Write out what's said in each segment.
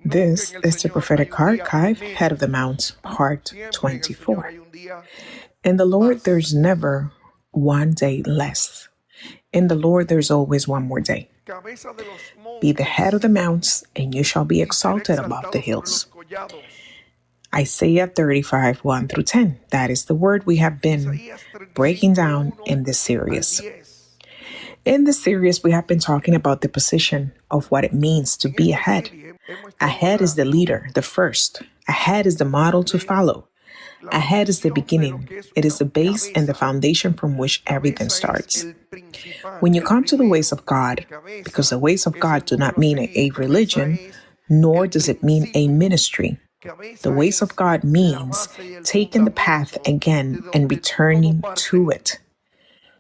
This is the Prophetic Archive, Head of the Mounts, Part 24. In the Lord, there's never one day less. In the Lord, there's always one more day. Be the head of the mounts, and you shall be exalted above the hills. Isaiah 35, 1 through 10. That is the word we have been breaking down in this series. In this series, we have been talking about the position of what it means to be a head. A head is the leader, the first. A head is the model to follow. A head is the beginning. It is the base and the foundation from which everything starts. When you come to the ways of God, because the ways of God do not mean a religion, nor does it mean a ministry. The ways of God means taking the path again and returning to it.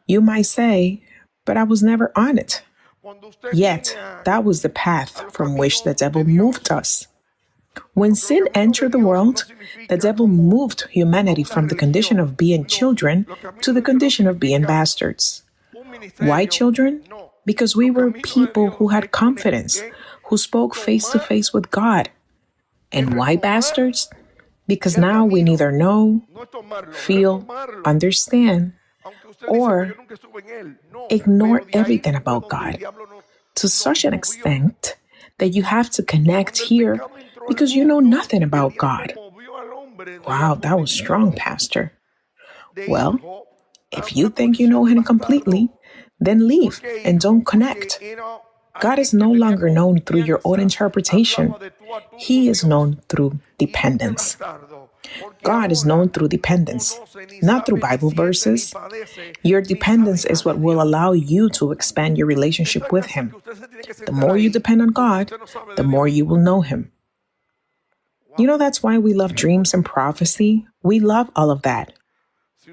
You might say, but I was never on it. Yet, that was the path from which the devil moved us. When sin entered the world, the devil moved humanity from the condition of being children to the condition of being bastards. Why children? Because we were people who had confidence, who spoke face to face with God. And why bastards? Because now we neither know, feel, understand, or ignore everything about God to such an extent that you have to connect here because you know nothing about God. Wow, that was strong, Pastor. Well, if you think you know Him completely, then leave and don't connect. God is no longer known through your own interpretation. He is known through dependence. God is known through dependence, not through Bible verses. Your dependence is what will allow you to expand your relationship with Him. The more you depend on God, the more you will know Him. You know, that's why we love dreams and prophecy. We love all of that.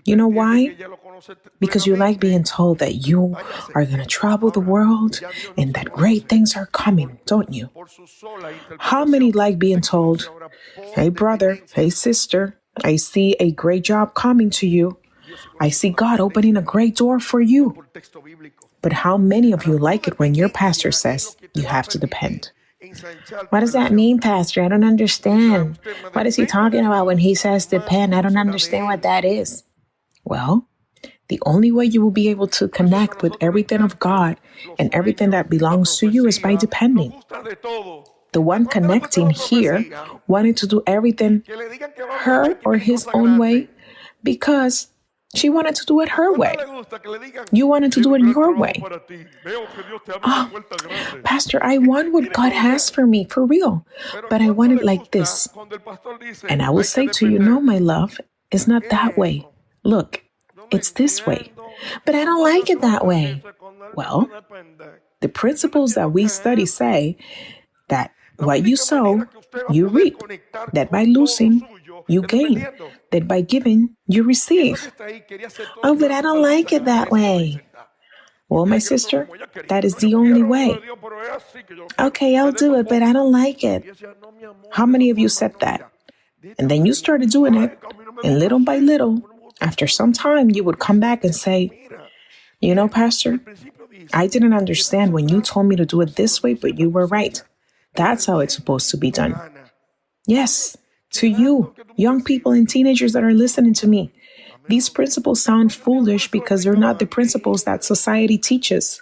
You know why? Because you like being told that you are going to travel the world and that great things are coming, don't you? How many like being told, hey brother, hey sister, I see a great job coming to you. I see God opening a great door for you. But how many of you like it when your pastor says you have to depend? What does that mean, Pastor? I don't understand. What is he talking about when he says depend? I don't understand what that is. Well, the only way you will be able to connect with everything of God and everything that belongs to you is by depending. The one connecting here wanted to do everything her or his own way because she wanted to do it her way. You wanted to do it your way. Oh, Pastor, I want what God has for me, for real, but I want it like this. And I will say to you, no, my love, it's not that way. Look, it's this way, but I don't like it that way. Well, the principles that we study say that what you sow, you reap, that by losing, you gain, that by giving, you receive. Oh, but I don't like it that way. Well, my sister, that is the only way. Okay, I'll do it, but I don't like it. How many of you said that? And then you started doing it, and little by little, after some time, you would come back and say, you know, Pastor, I didn't understand when you told me to do it this way, but you were right. That's how it's supposed to be done. Yes, to you, young people and teenagers that are listening to me, these principles sound foolish because they're not the principles that society teaches.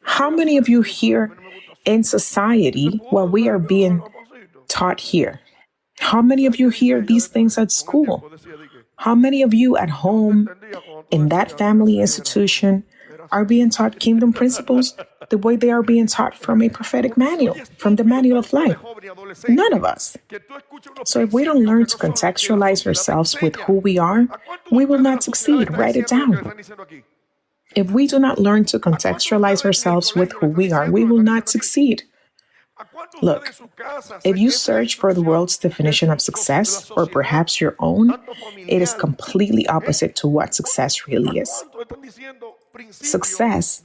How many of you here in society while we are being taught here? How many of you hear these things at school? How many of you at home, in that family institution, are being taught kingdom principles the way they are being taught from a prophetic manual, from the manual of life? None of us. So if we don't learn to contextualize ourselves with who we are, we will not succeed. Write it down. If we do not learn to contextualize ourselves with who we are, we will not succeed. Look, if you search for the world's definition of success, or perhaps your own, it is completely opposite to what success really is. Success,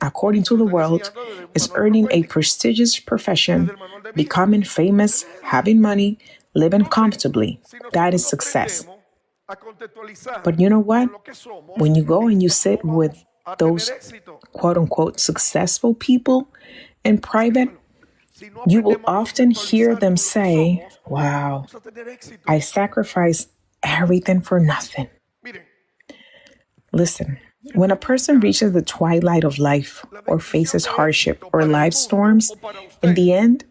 according to the world, is earning a prestigious profession, becoming famous, having money, living comfortably. That is success. But you know what? When you go and you sit with those quote-unquote successful people in private, You will often hear them say, wow, I sacrificed everything for nothing. Listen, when a person reaches the twilight of life or faces hardship or life storms, in the end,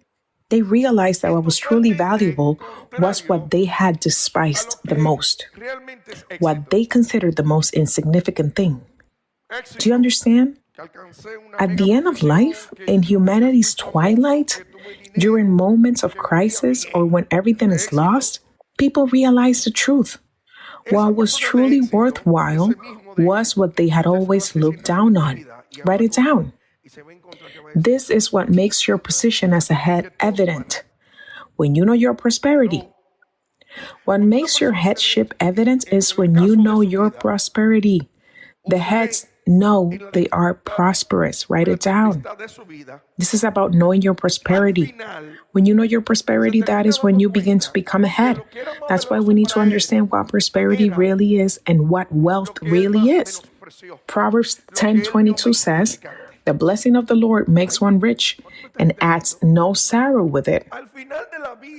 they realize that what was truly valuable was what they had despised the most, what they considered the most insignificant thing. Do you understand? At the end of life, in humanity's twilight, during moments of crisis or when everything is lost, people realize the truth. What was truly worthwhile was what they had always looked down on. Write it down. This is what makes your position as a head evident. When you know your prosperity, what makes your headship evident is when you know your prosperity. The heads know they are prosperous. Write it down. This is about knowing your prosperity. When you know your prosperity, that is when you begin to become a head. That's why we need to understand what prosperity really is and what wealth really is. Proverbs 10:22 says, "The blessing of the Lord makes one rich and adds no sorrow with it."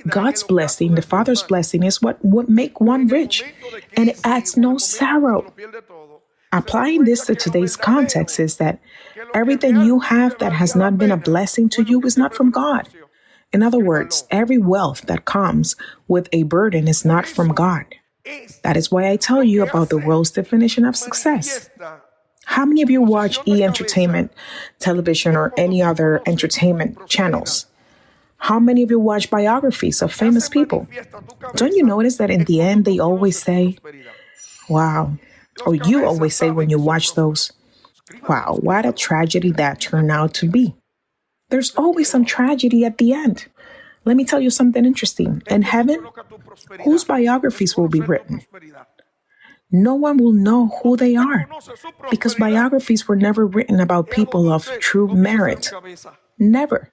God's blessing, the Father's blessing, is what would make one rich, and it adds no sorrow. Applying this to today's context is that everything you have that has not been a blessing to you is not from God. In other words, every wealth that comes with a burden is not from God. That is why I tell you about the world's definition of success. How many of you watch E-Entertainment television or any other entertainment channels? How many of you watch biographies of famous people? Don't you notice that in the end they always say, wow, or you always say when you watch those, wow, what a tragedy that turned out to be. There's always some tragedy at the end. Let me tell you something interesting. In heaven, whose biographies will be written? No one will know who they are because biographies were never written about people of true merit. Never.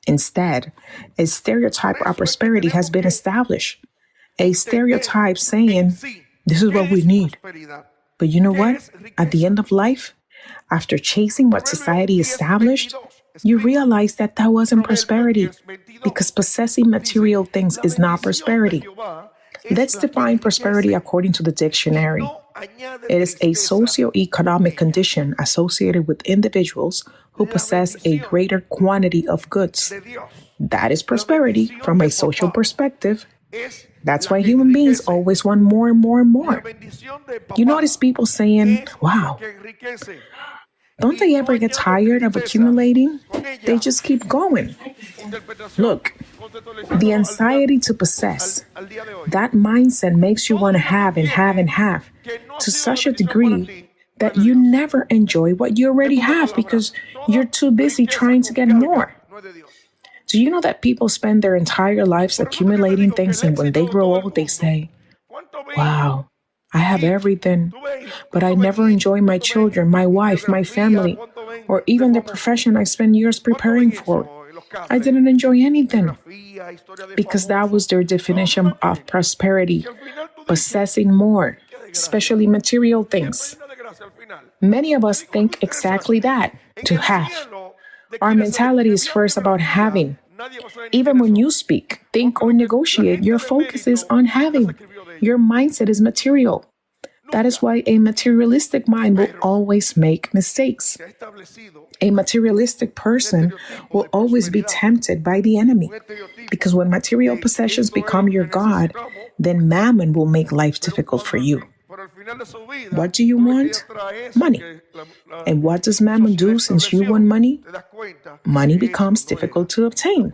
Instead, a stereotype of prosperity has been established. A stereotype saying, this is what we need. But you know what? At the end of life, after chasing what society established, you realize that that wasn't prosperity because possessing material things is not prosperity. Let's define prosperity according to the dictionary. It is a socioeconomic condition associated with individuals who possess a greater quantity of goods. That is prosperity from a social perspective. That's why human beings always want more and more and more. You notice people saying, wow, don't they ever get tired of accumulating? They just keep going. Look, the anxiety to possess, that mindset makes you want to have and have and have to such a degree that you never enjoy what you already have because you're too busy trying to get more. Do you know that people spend their entire lives accumulating things, and when they grow old, they say, wow, I have everything, but I never enjoy my children, my wife, my family, or even the profession I spent years preparing for. I didn't enjoy anything because that was their definition of prosperity, possessing more, especially material things. Many of us think exactly that, to have. Our mentality is first about having. Even when you speak, think, or negotiate, your focus is on having. Your mindset is material. That is why a materialistic mind will always make mistakes. A materialistic person will always be tempted by the enemy. Because when material possessions become your God, then mammon will make life difficult for you. What do you want? Money. And what does mammon do since you want money? Money becomes difficult to obtain,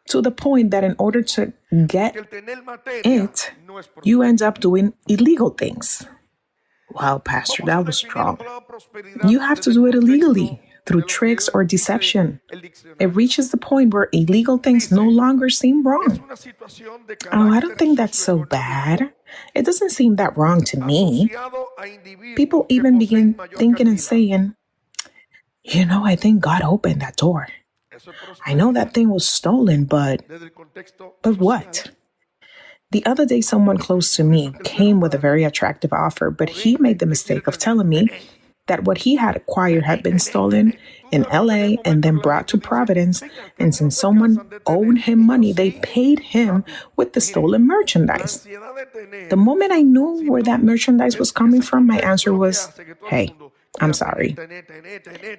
to the point that in order to get it, you end up doing illegal things. Wow, Pastor, that was strong. You have to do it illegally, through tricks or deception. It reaches the point where illegal things no longer seem wrong. Oh, I don't think that's so bad. It doesn't seem that wrong to me. People even begin thinking and saying, you know, I think God opened that door. I know that thing was stolen, but what? The other day, someone close to me came with a very attractive offer, but he made the mistake of telling me that what he had acquired had been stolen in LA and then brought to Providence. And since someone owed him money, they paid him with the stolen merchandise. The moment I knew where that merchandise was coming from, my answer was, hey, I'm sorry.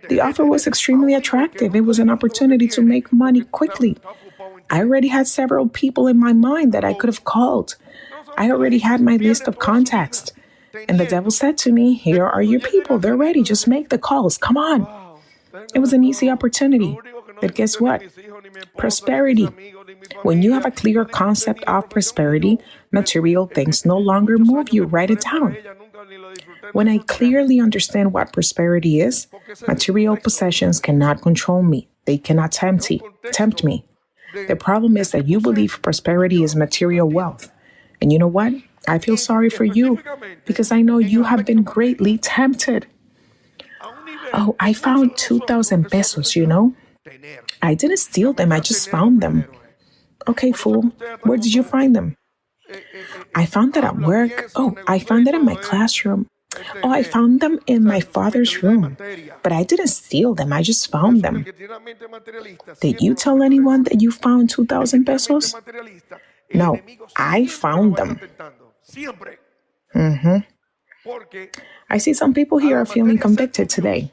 The offer was extremely attractive. It was an opportunity to make money quickly. I already had several people in my mind that I could have called. I already had my list of contacts. And the devil said to me, here are your people. They're ready. Just make the calls. Come on. It was an easy opportunity. But guess what? Prosperity. When you have a clear concept of prosperity, material things no longer move you. Write it down. When I clearly understand what prosperity is, material possessions cannot control me. They cannot tempt me. The problem is that you believe prosperity is material wealth. And you know what? I feel sorry for you because I know you have been greatly tempted. Oh, I found 2,000 pesos, you know? I didn't steal them. I just found them. Okay, fool. Where did you find them? I found it at work. Oh, I found it in my classroom. Oh, I found them in my father's room. But I didn't steal them. I just found them. Did you tell anyone that you found 2,000 pesos? No, I found them. I see some people here are feeling convicted today.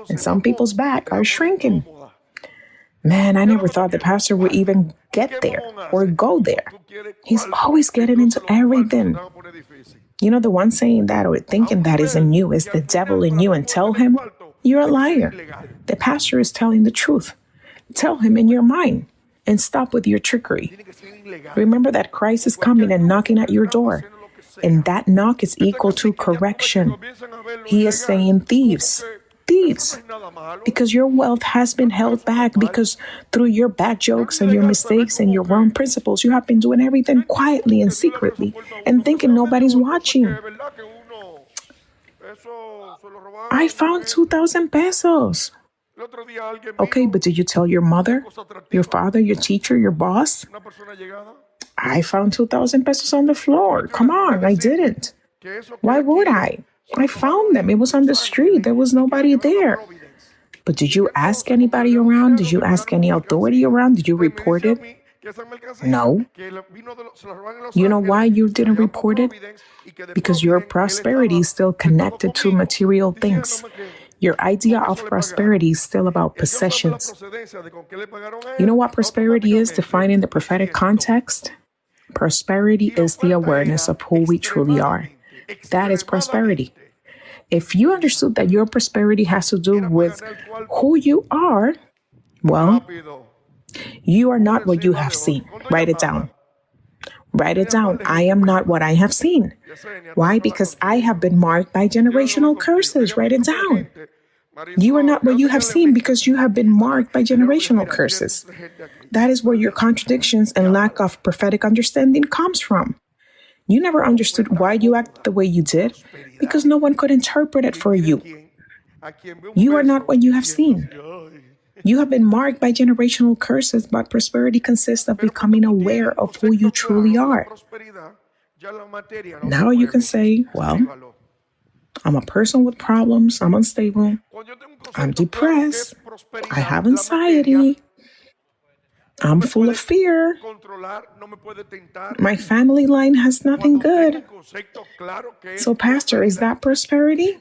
And some people's back are shrinking. Man, I never thought the pastor would even get there or go there. He's always getting into everything. You know, the one saying that or thinking that is in you is the devil in you, and tell him you're a liar. The pastor is telling the truth. Tell him in your mind and stop with your trickery. Remember that Christ is coming and knocking at your door. And that knock is equal to correction. He is saying thieves. Because your wealth has been held back because through your bad jokes and your mistakes and your wrong principles, you have been doing everything quietly and secretly and thinking nobody's watching. I found 2,000 pesos. Okay, but did you tell your mother, your father, your teacher, your boss? I found 2,000 pesos on the floor. Come on, I didn't. Why would I? I found them. It was on the street. There was nobody there. But did you ask anybody around? Did you ask any authority around? Did you report it? No. You know why you didn't report it? Because your prosperity is still connected to material things. Your idea of prosperity is still about possessions. You know what prosperity is defined in the prophetic context? Prosperity is the awareness of who we truly are. That is prosperity. If you understood that your prosperity has to do with who you are, well, you are not what you have seen. Write it down. Write it down. I am not what I have seen. Why? Because I have been marked by generational curses. Write it down. You are not what you have seen because you have been marked by generational curses. That is where your contradictions and lack of prophetic understanding comes from. You never understood why you acted the way you did because no one could interpret it for you. You are not what you have seen. You have been marked by generational curses, but prosperity consists of becoming aware of who you truly are. Now you can say, well, I'm a person with problems, I'm unstable, I'm depressed, I have anxiety, I'm full of fear. My family line has nothing good. So, Pastor, is that prosperity?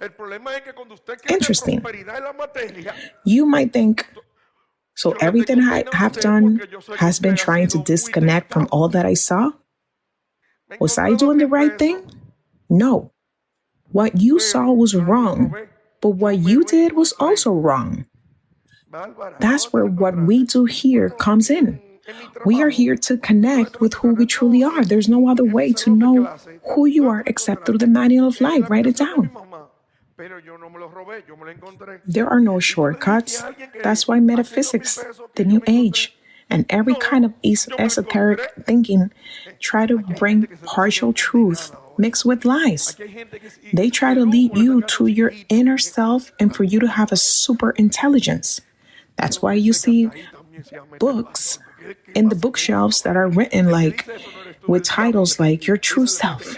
Interesting. You might think, so everything I have done has been trying to disconnect from all that I saw? Was I doing the right thing? No. What you saw was wrong, but what you did was also wrong. That's where what we do here comes in. We are here to connect with who we truly are. There's no other way to know who you are except through the manual of life. Write it down. There are no shortcuts. That's why metaphysics, the New Age, and every kind of esoteric thinking try to bring partial truth mixed with lies. They try to lead you to your inner self and for you to have a super intelligence. That's why you see books in the bookshelves that are written like with titles like Your True Self,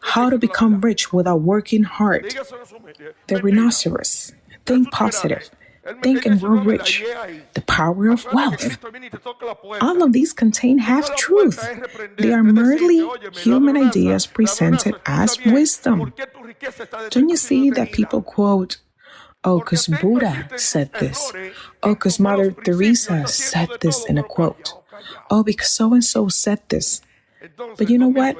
How to become rich without working hard. The rhinoceros. Think positive. Think and grow rich. The power of wealth. All of these contain half truth. They are merely human ideas presented as wisdom. Don't you see that people quote, oh, because Buddha said this. Oh, because Mother Teresa said this in a quote. Oh, because so-and-so said this. But you know what?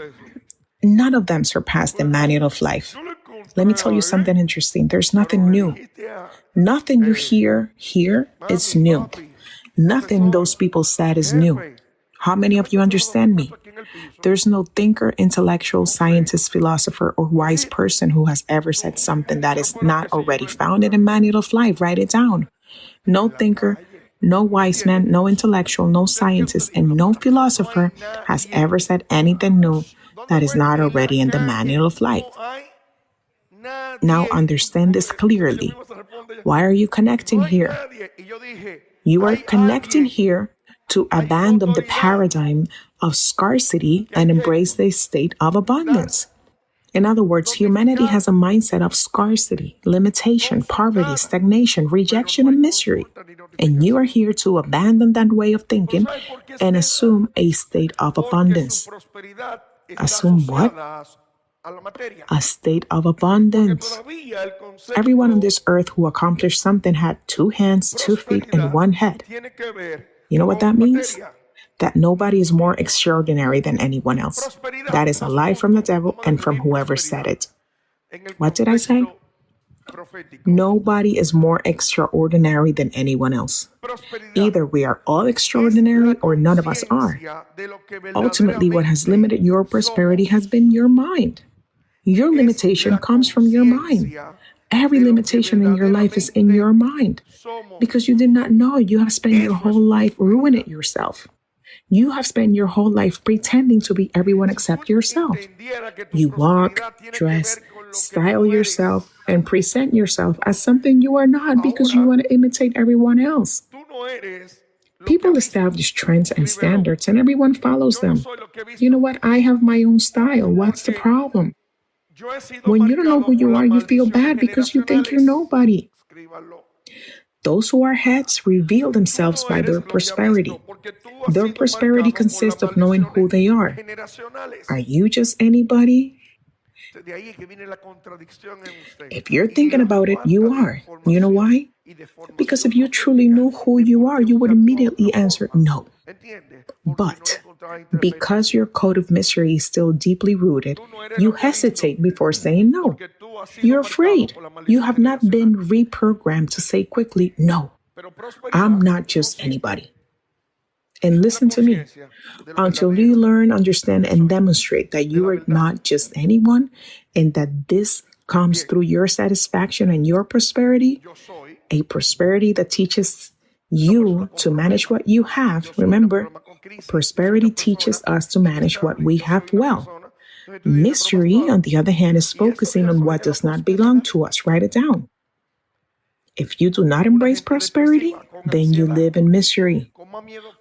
None of them surpass the manual of life. Let me tell you something interesting. There's nothing new. Nothing you hear here is new. Nothing those people said is new. How many of you understand me? There's no thinker, intellectual, scientist, philosopher, or wise person who has ever said something that is not already found in the manual of life. Write it down. No thinker, no wise man, no intellectual, no scientist, and no philosopher has ever said anything new that is not already in the manual of life. Now understand this clearly. Why are you connecting here? You are connecting here to abandon the paradigm of scarcity and embrace the state of abundance. In other words, humanity has a mindset of scarcity, limitation, poverty, stagnation, rejection, and misery. And you are here to abandon that way of thinking and assume a state of abundance. Assume what? A state of abundance. Everyone on this earth who accomplished something had 2 hands, 2 feet, and 1 head. You know what that means? That nobody is more extraordinary than anyone else. That is a lie from the devil and from whoever said it. What did I say? Nobody is more extraordinary than anyone else. Either we are all extraordinary or none of us are. Ultimately, what has limited your prosperity has been your mind. Your limitation comes from your mind. Every limitation in your life is in your mind. Because you did not know, you have spent your whole life ruining yourself. You have spent your whole life pretending to be everyone except yourself. You walk, dress, style yourself, and present yourself as something you are not because you want to imitate everyone else. People establish trends and standards and everyone follows them. You know what? I have my own style. What's the problem? When you don't know who you are, you feel bad because you think you're nobody. Those who are heads reveal themselves by their prosperity. Their prosperity consists of knowing who they are. Are you just anybody? If you're thinking about it, you are. You know why? Because if you truly knew who you are, you would immediately answer no. But because your code of misery is still deeply rooted, you hesitate before saying no. You're afraid. You have not been reprogrammed to say quickly, no, I'm not just anybody. And listen to me. Until you learn, understand, and demonstrate that you are not just anyone and that this comes through your satisfaction and your prosperity, a prosperity that teaches you to manage what you have. Remember, prosperity teaches us to manage what we have well. Misery, on the other hand, is focusing on what does not belong to us. Write it down. If you do not embrace prosperity, then you live in misery.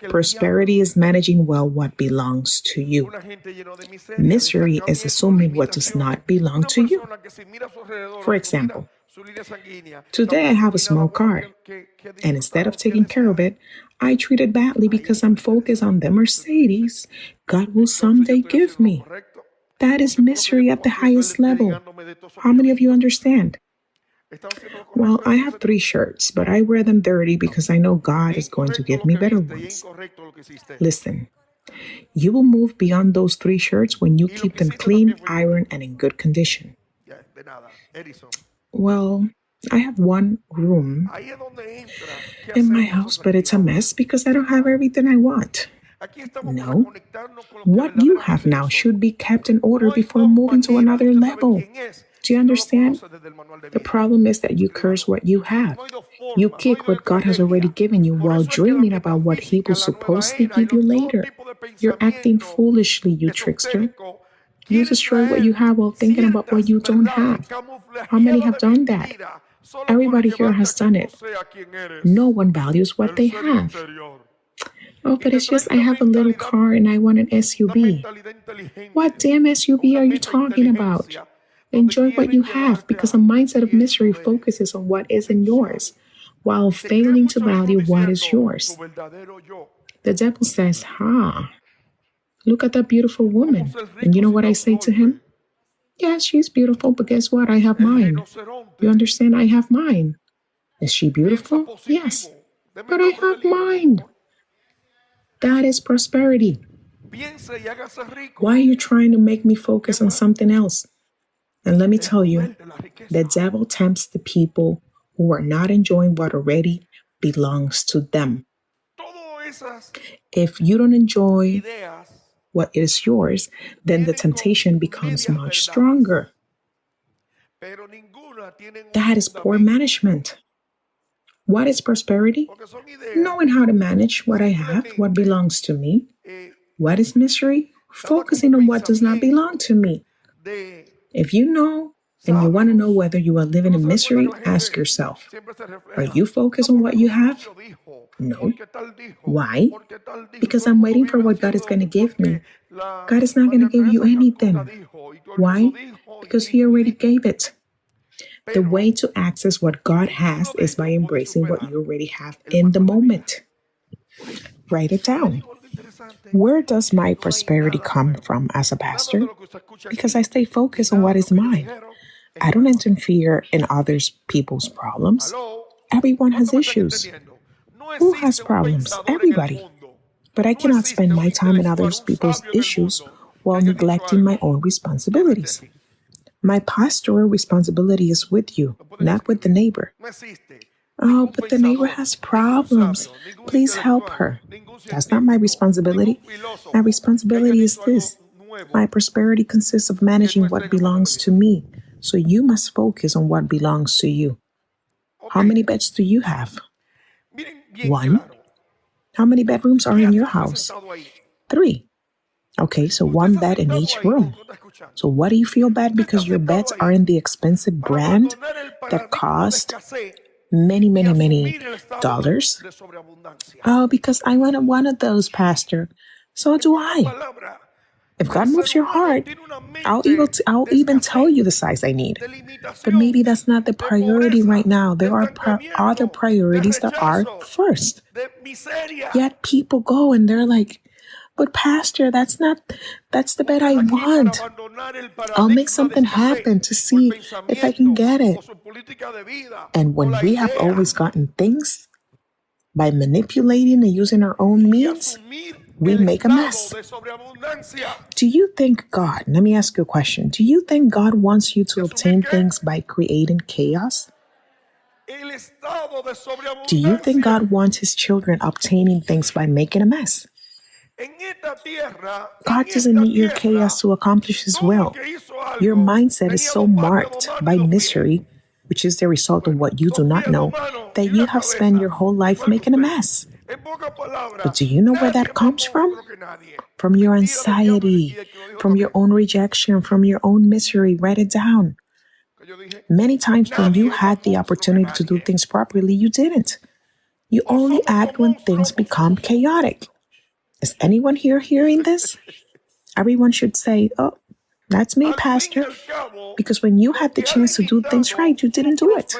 Prosperity is managing well what belongs to you. Misery is assuming what does not belong to you. For example, today I have a small car, and instead of taking care of it, I treat it badly because I'm focused on the Mercedes God will someday give me. That is misery at the highest level. How many of you understand? Well, I have 3 shirts, but I wear them dirty because I know God is going to give me better ones. Listen, you will move beyond those 3 shirts when you keep them clean, ironed, and in good condition. Well, I have 1 room in my house, but it's a mess because I don't have everything I want. No. What you have now should be kept in order before moving to another level. Do you understand? The problem is that you curse what you have. You kick what God has already given you while dreaming about what He will supposedly give you later. You're acting foolishly, you trickster. You destroy what you have while thinking about what you don't have. How many have done that? Everybody here has done it. No one values what they have. Oh, but it's just I have a little car and I want an SUV. What damn SUV are you talking about? Enjoy what you have because a mindset of misery focuses on what isn't yours while failing to value what is yours. The devil says, look at that beautiful woman. And you know what I say to him? Yes, she's beautiful, but guess what? I have mine. You understand? I have mine. Is she beautiful? Yes, but I have mine. That is prosperity. Why are you trying to make me focus on something else? And let me tell you, the devil tempts the people who are not enjoying what already belongs to them. If you don't enjoy what is yours, then the temptation becomes much stronger. That is poor management. What is prosperity? Knowing how to manage what I have, what belongs to me. What is misery? Focusing on what does not belong to me. If you know and you want to know whether you are living in misery, ask yourself, are you focused on what you have? No. Why? Because I'm waiting for what God is going to give me. God is not going to give you anything. Why? Because He already gave it. The way to access what God has is by embracing what you already have in the moment. Write it down. Where does my prosperity come from as a pastor? Because I stay focused on what is mine. I don't interfere in others people's problems. Everyone has issues. Who has problems? Everybody. But I cannot spend my time in others people's issues while neglecting my own responsibilities. My pastoral responsibility is with you, not with the neighbor. Oh, but the neighbor has problems. Please help her. That's not my responsibility. My responsibility is this. My prosperity consists of managing what belongs to me. So you must focus on what belongs to you. How many beds do you have? 1. How many bedrooms are in your house? 3. Okay, so 1 bed in each room. So what do you feel bad because your beds are in the expensive brand that cost many dollars? Oh, because I wanted one of those, Pastor. So do I. If God moves your heart, I'll even tell you the size I need. But maybe that's not the priority right now. There are other priorities that are first. Yet people go and they're like, but Pastor, that's the bed I want. I'll make something happen to see if I can get it. And when we have always gotten things by manipulating and using our own means, we make a mess. Do you think God, let me ask you a question. Do you think God wants you to obtain things by creating chaos? Do you think God wants His children obtaining things by making a mess? God doesn't need your chaos to accomplish His will. Your mindset is so marked by misery, which is the result of what you do not know, that you have spent your whole life making a mess. But do you know where that comes from? From your anxiety, from your own rejection, from your own misery. Write it down. Many times when you had the opportunity to do things properly, you didn't. You only act when things become chaotic. Is anyone here hearing this? Everyone should say, oh, that's me, Pastor. Because when you had the chance to do things right, you didn't do it.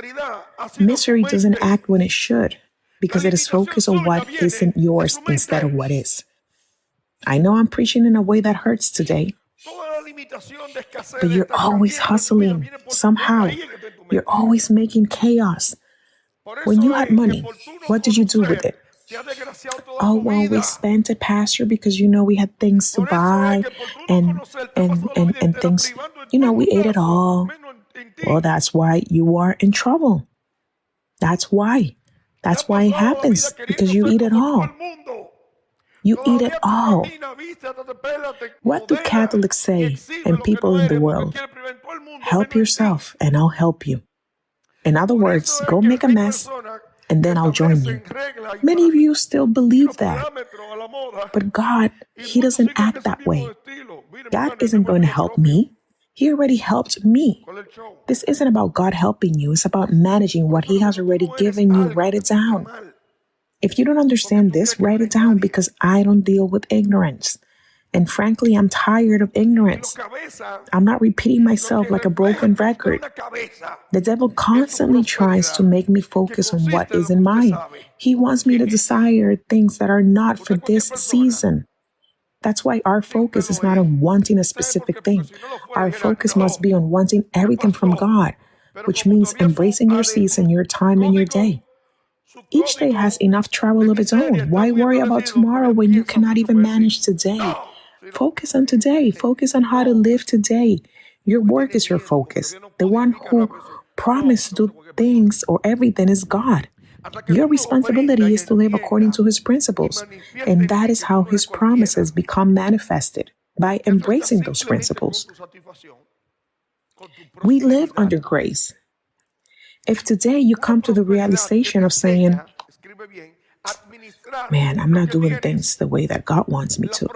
Misery doesn't act when it should, because it is focused on what isn't yours instead of what is. I know I'm preaching in a way that hurts today, but you're always hustling somehow. You're always making chaos. When you had money, what did you do with it? Oh, well, we spent it, Pastor, because, we had things to buy and things, we ate it all. Well, that's why you are in trouble. That's why. That's why it happens, because you eat it all. You eat it all. What do Catholics say and people in the world? Help yourself and I'll help you. In other words, go make a mess and then I'll join you. Many of you still believe that. But God, He doesn't act that way. God isn't going to help me. He already helped me. This isn't about God helping you. It's about managing what He has already given you. Write it down. If you don't understand this, write it down, because I don't deal with ignorance. And frankly, I'm tired of ignorance. I'm not repeating myself like a broken record. The devil constantly tries to make me focus on what is in mind. He wants me to desire things that are not for this season. That's why our focus is not on wanting a specific thing. Our focus must be on wanting everything from God, which means embracing your season, your time, and your day. Each day has enough trouble of its own. Why worry about tomorrow when you cannot even manage today? Focus on today. Focus on how to live today. Your work is your focus. The one who promised to do things or everything is God. Your responsibility is to live according to His principles. And that is how His promises become manifested, by embracing those principles. We live under grace. If today you come to the realization of saying, man, I'm not doing things the way that God wants me to,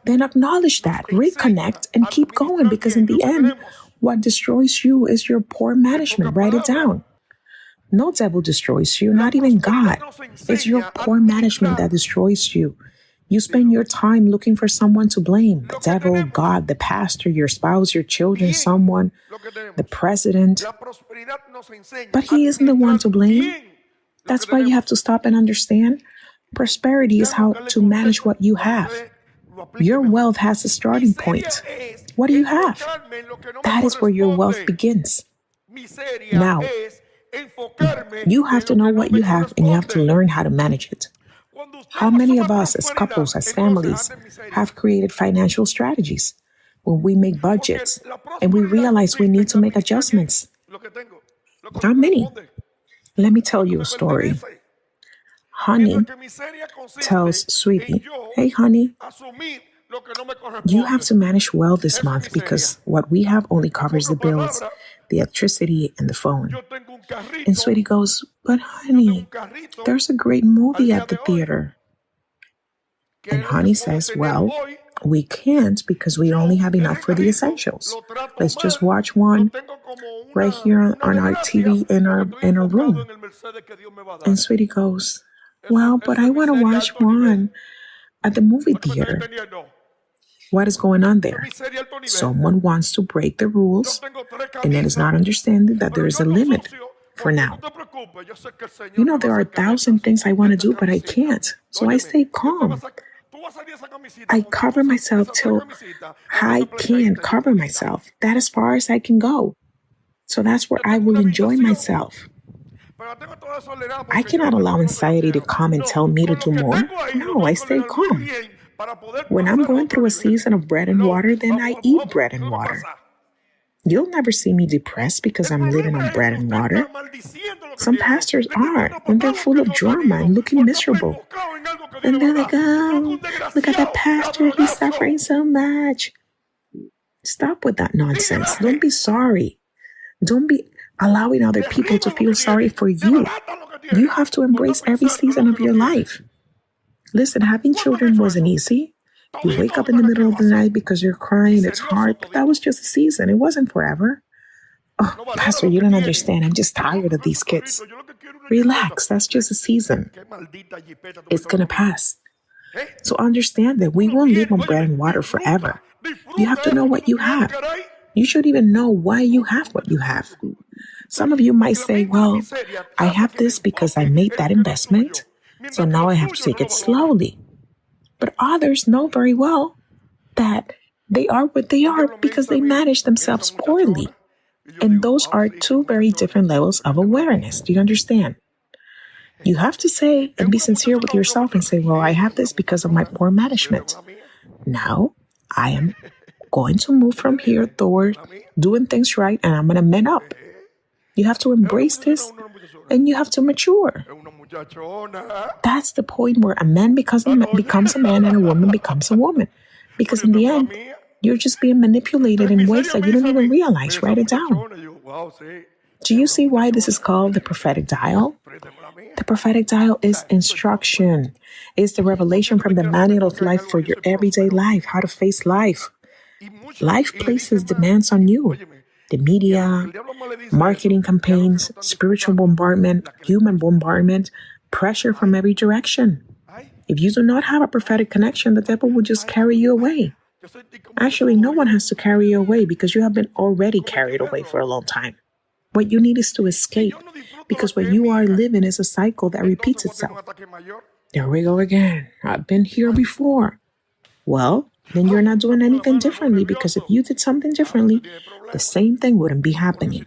then acknowledge that, reconnect, and keep going, because in the end, what destroys you is your poor management. Write it down. No devil destroys you, not even God. It's your poor management that destroys you. You spend your time looking for someone to blame: the devil, God, the pastor, your spouse, your children, someone, the president. But He isn't the one to blame. That's why you have to stop and understand. Prosperity is how to manage what you have. Your wealth has a starting point. What do you have? That is where your wealth begins. Now, you have to know what you have, and you have to learn how to manage it. How many of us as couples, as families, have created financial strategies when we make budgets and we realize we need to make adjustments? How many? Let me tell you a story. Honey tells Sweetie, hey, honey, you have to manage well this month, because what we have only covers the bills, the electricity, and the phone. And Sweetie goes, but honey, there's a great movie at the theater. And Honey says, well, we can't, because we only have enough for the essentials. Let's just watch one right here on our TV in our room. And Sweetie goes, well, but I want to watch one at the movie theater. What is going on there? Someone wants to break the rules, and then is not understanding that there is a limit for now. You know, there are 1,000 things I want to do, but I can't. So I stay calm. I cover myself till I can cover myself. That as far as I can go. So that's where I will enjoy myself. I cannot allow anxiety to come and tell me to do more. No, I stay calm. When I'm going through a season of bread and water, then I eat bread and water. You'll never see me depressed because I'm living on bread and water. Some pastors are, and they're full of drama and looking miserable. And they're like, oh, look at that pastor, he's suffering so much. Stop with that nonsense. Don't be sorry. Don't be allowing other people to feel sorry for you. You have to embrace every season of your life. Listen, having children wasn't easy. You wake up in the middle of the night because you're crying, it's hard, but that was just a season. It wasn't forever. Oh, Pastor, you don't understand. I'm just tired of these kids. Relax, that's just a season. It's going to pass. So understand that we won't live on bread and water forever. You have to know what you have. You should even know why you have what you have. Some of you might say, well, I have this because I made that investment, so now I have to take it slowly. But others know very well that they are what they are because they manage themselves poorly. And those are two very different levels of awareness. Do you understand? You have to say and be sincere with yourself and say, well, I have this because of my poor management. Now I am going to move from here toward doing things right, and I'm going to man up. You have to embrace this, and you have to mature. That's the point where a man becomes a man and a woman becomes a woman. Because in the end, you're just being manipulated in ways that you don't even realize. Write it down. Do you see why this is called the prophetic dial? The prophetic dial is instruction. It's the revelation from the manual of life for your everyday life, how to face life. Life places demands on you. The media, marketing campaigns, spiritual bombardment, human bombardment, pressure from every direction. If you do not have a prophetic connection, the devil will just carry you away. Actually, no one has to carry you away because you have been already carried away for a long time. What you need is to escape, because what you are living is a cycle that repeats itself. There we go again. I've been here before. Well, then you're not doing anything differently, because if you did something differently, the same thing wouldn't be happening.